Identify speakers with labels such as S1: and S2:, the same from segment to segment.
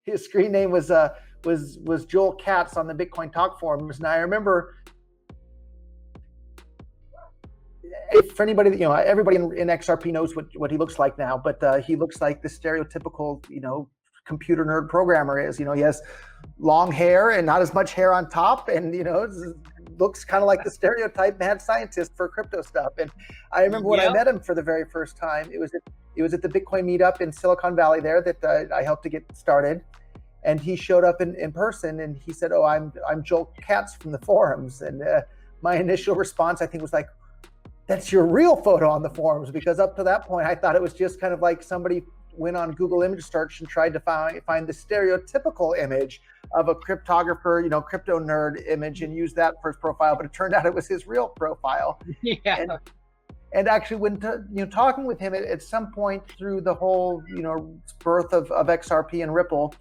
S1: his screen name was Joel Katz on the Bitcoin Talk forums. And I remember, for anybody that, everybody in XRP knows what he looks like now, but he looks like the stereotypical, computer nerd programmer is. He has long hair and not as much hair on top, and looks kind of like the stereotype mad scientist for crypto stuff. And I remember when I met him for the very first time, it was at the Bitcoin meetup in Silicon Valley there that I helped to get started. And he showed up in person, and he said, "Oh, I'm Joel Katz from the forums." And my initial response, I think, was like, "That's your real photo on the forums," because up to that point, I thought it was just kind of like somebody went on Google image search and tried to find the stereotypical image of a cryptographer, crypto nerd image, and use that for his profile. But it turned out it was his real profile.
S2: Yeah.
S1: And actually, when talking with him at some point through the whole birth of XRP and Ripple,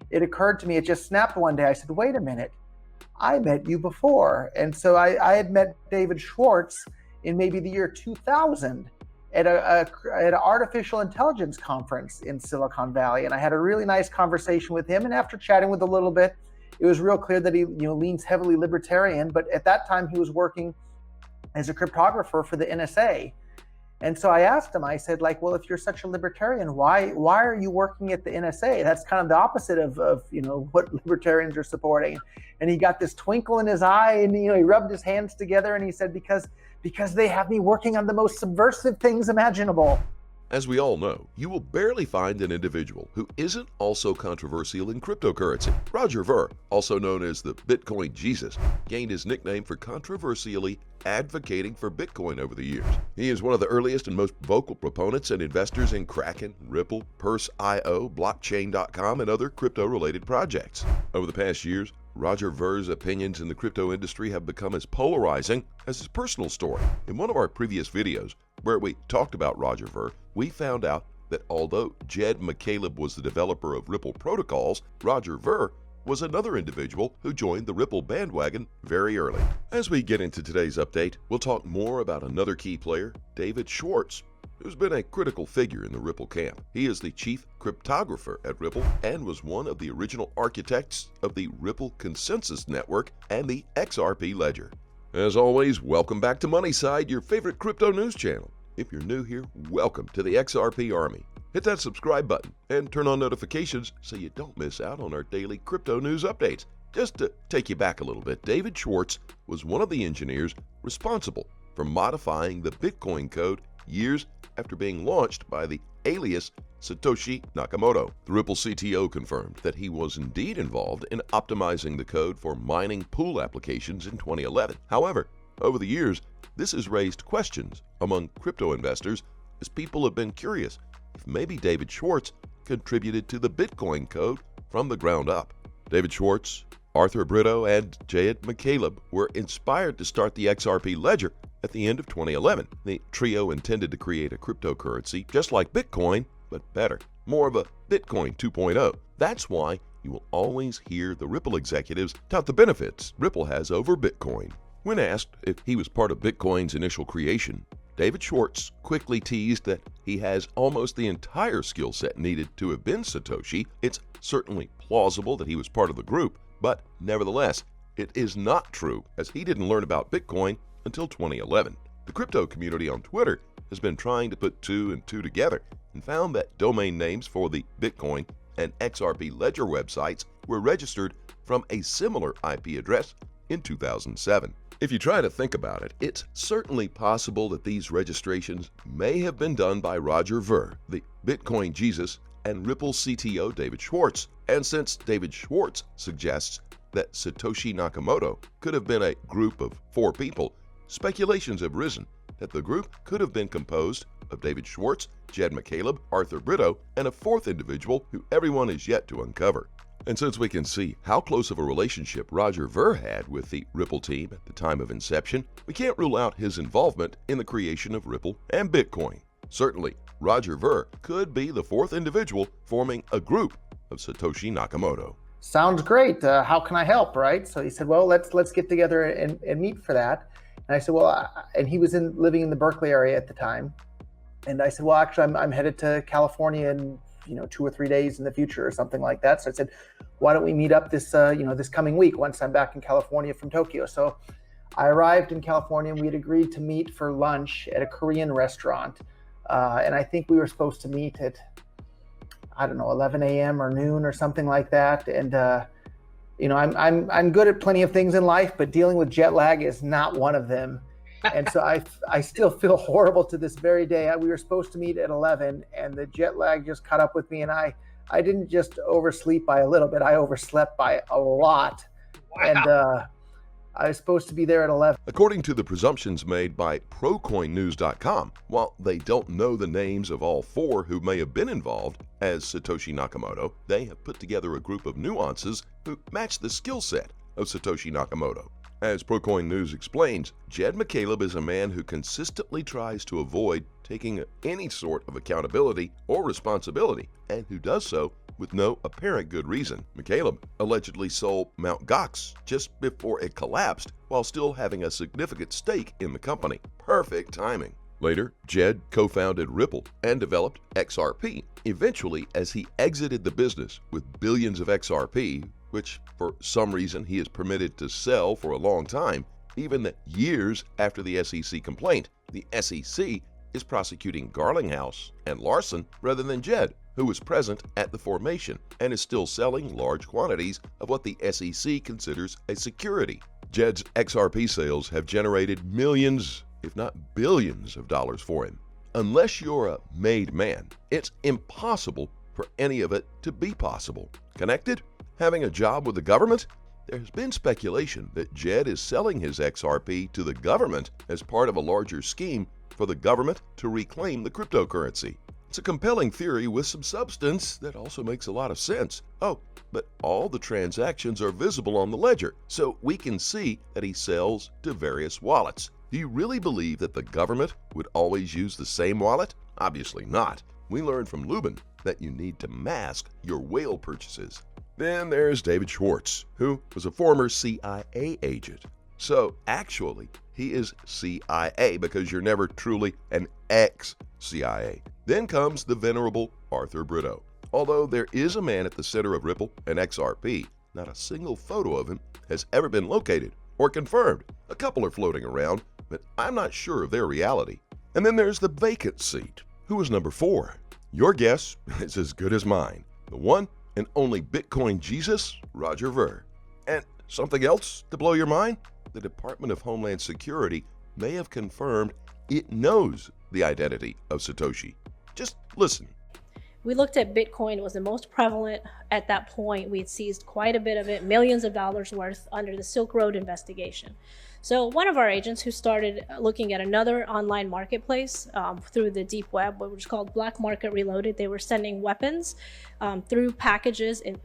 S1: it occurred to me, it just snapped one day. I said, "Wait a minute, I met you before." And so I had met David Schwartz in maybe the year 2000 at an artificial intelligence conference in Silicon Valley. And I had a really nice conversation with him. And after chatting with a little bit, it was real clear that he leans heavily libertarian. But at that time, he was working as a cryptographer for the NSA. And so I asked him, I said, well, if you're such a libertarian, why are you working at the NSA? That's kind of the opposite of what libertarians are supporting. And he got this twinkle in his eye, and he rubbed his hands together, and he said, because they have me working on the most subversive things imaginable.
S3: As we all know, you will barely find an individual who isn't also controversial in cryptocurrency. Roger Ver, also known as the Bitcoin Jesus, gained his nickname for controversially advocating for Bitcoin over the years. He is one of the earliest and most vocal proponents and investors in Kraken, Ripple, Purse.io, Blockchain.com, and other crypto-related projects. Over the past years, Roger Ver's opinions in the crypto industry have become as polarizing as his personal story. In one of our previous videos, where we talked about Roger Ver, we found out that although Jed McCaleb was the developer of Ripple protocols, Roger Ver was another individual who joined the Ripple bandwagon very early. As we get into today's update, we'll talk more about another key player, David Schwartz, who's been a critical figure in the Ripple camp. He is the chief cryptographer at Ripple and was one of the original architects of the Ripple Consensus Network and the XRP ledger. As always, welcome back to Moneyside, your favorite crypto news channel. If you're new here, welcome to the XRP Army. Hit that subscribe button and turn on notifications so you don't miss out on our daily crypto news updates. Just to take you back a little bit, David Schwartz was one of the engineers responsible for modifying the Bitcoin code years after being launched by the alias Satoshi Nakamoto. The Ripple CTO confirmed that he was indeed involved in optimizing the code for mining pool applications in 2011. However, over the years, this has raised questions among crypto investors as people have been curious if maybe David Schwartz contributed to the Bitcoin code from the ground up. David Schwartz, Arthur Brito, and Jed McCaleb were inspired to start the XRP ledger at the end of 2011. The trio intended to create a cryptocurrency just like Bitcoin, but better, more of a Bitcoin 2.0. That's why you will always hear the Ripple executives tout the benefits Ripple has over Bitcoin. When asked if he was part of Bitcoin's initial creation, David Schwartz quickly teased that he has almost the entire skill set needed to have been Satoshi. It's certainly plausible that he was part of the group, but nevertheless, it is not true, as he didn't learn about Bitcoin until 2011. The crypto community on Twitter has been trying to put two and two together and found that domain names for the Bitcoin and XRP ledger websites were registered from a similar IP address in 2007. If you try to think about it, it's certainly possible that these registrations may have been done by Roger Ver, the Bitcoin Jesus, and Ripple CTO David Schwartz. And since David Schwartz suggests that Satoshi Nakamoto could have been a group of 4 people, speculations have risen that the group could have been composed of David Schwartz, Jed McCaleb, Arthur Brito, and a 4th individual who everyone is yet to uncover. And since we can see how close of a relationship Roger Ver had with the Ripple team at the time of inception, we can't rule out his involvement in the creation of Ripple and Bitcoin. Certainly, Roger Ver could be the 4th individual forming a group of Satoshi Nakamoto.
S1: Sounds great. How can I help, right? So he said, well, let's get together and meet for that. And I said, well, and he was living in the Berkeley area at the time. And I said, well, actually, I'm headed to California in 2 or 3 days in the future or something like that. So I said, why don't we meet up this coming week once I'm back in California from Tokyo? So I arrived in California and we had agreed to meet for lunch at a Korean restaurant. And I think we were supposed to meet at, I don't know, 11 a.m. or noon or something like that. And, I'm good at plenty of things in life, but dealing with jet lag is not one of them. And so I still feel horrible to this very day. We were supposed to meet at 11 and the jet lag just caught up with me. And I didn't just oversleep by a little bit. I overslept by a lot.
S2: Wow.
S1: And I was supposed to be there at 11.
S3: According to the presumptions made by ProCoinNews.com, while they don't know the names of all 4 who may have been involved as Satoshi Nakamoto, they have put together a group of nuances who match the skill set of Satoshi Nakamoto. As ProCoin News explains, Jed McCaleb is a man who consistently tries to avoid taking any sort of accountability or responsibility, and who does so with no apparent good reason. McCaleb allegedly sold Mt. Gox just before it collapsed while still having a significant stake in the company. Perfect timing. Later, Jed co-founded Ripple and developed XRP. Eventually, as he exited the business with billions of XRP, which for some reason he is permitted to sell for a long time, even years after the SEC complaint, the SEC is prosecuting Garlinghouse and Larson rather than Jed, who was present at the formation and is still selling large quantities of what the SEC considers a security. Jed's XRP sales have generated millions, if not billions of dollars for him. Unless you're a made man, it's impossible for any of it to be possible. Connected? Having a job with the government? There's been speculation that Jed is selling his XRP to the government as part of a larger scheme for the government to reclaim the cryptocurrency. It's a compelling theory with some substance that also makes a lot of sense. Oh, but all the transactions are visible on the ledger, so we can see that he sells to various wallets. Do you really believe that the government would always use the same wallet? Obviously not. We learned from Lubin that you need to mask your whale purchases. Then there's David Schwartz, who was a former CIA agent. So actually, he is CIA because you're never truly an ex-CIA. Then comes the venerable Arthur Brito. Although there is a man at the center of Ripple and XRP, not a single photo of him has ever been located or confirmed. A couple are floating around, but I'm not sure of their reality. And then there's the vacant seat. Who is number 4? Your guess is as good as mine. The one and only Bitcoin Jesus, Roger Ver. And something else to blow your mind? The Department of Homeland Security may have confirmed it knows the identity of Satoshi. Just listen.
S4: We looked at Bitcoin. It was the most prevalent at that point. We had seized quite a bit of it, millions of dollars worth, under the Silk Road investigation. So one of our agents who started looking at another online marketplace through the deep web, which was called Black Market Reloaded, they were sending weapons through packages and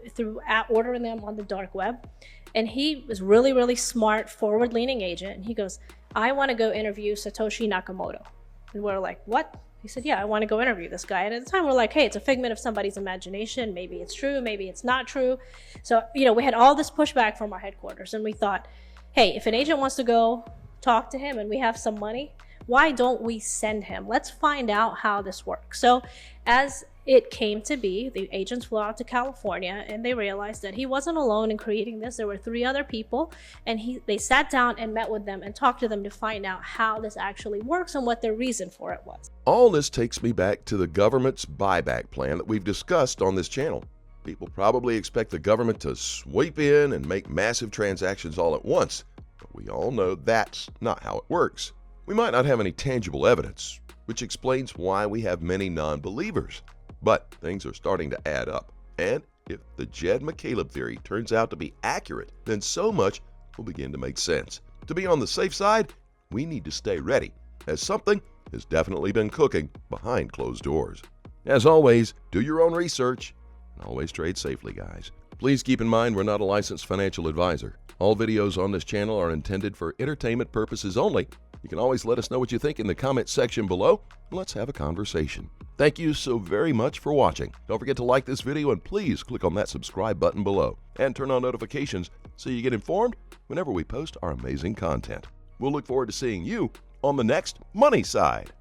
S4: ordering them on the dark web. And he was really, really smart, forward-leaning agent. And he goes, I want to go interview Satoshi Nakamoto. And we're like, what? He said, yeah, I want to go interview this guy. And at the time, we're like, hey, it's a figment of somebody's imagination. Maybe it's true. Maybe it's not true. So, we had all this pushback from our headquarters. And we thought, hey, if an agent wants to go talk to him and we have some money, why don't we send him? Let's find out how this works. So as it came to be, the agents flew out to California and they realized that he wasn't alone in creating this. There were 3 other people, and they sat down and met with them and talked to them to find out how this actually works and what their reason for it was.
S3: All this takes me back to the government's buyback plan that we've discussed on this channel. People probably expect the government to sweep in and make massive transactions all at once, but we all know that's not how it works. We might not have any tangible evidence, which explains why we have many non-believers. But things are starting to add up. And if the Jed McCaleb theory turns out to be accurate, then so much will begin to make sense. To be on the safe side, we need to stay ready, as something has definitely been cooking behind closed doors. As always, do your own research and always trade safely, guys. Please keep in mind we're not a licensed financial advisor. All videos on this channel are intended for entertainment purposes only. You can always let us know what you think in the comment section below, and let's have a conversation. Thank you so very much for watching. Don't forget to like this video and please click on that subscribe button below and turn on notifications so you get informed whenever we post our amazing content. We'll look forward to seeing you on the next Money Side.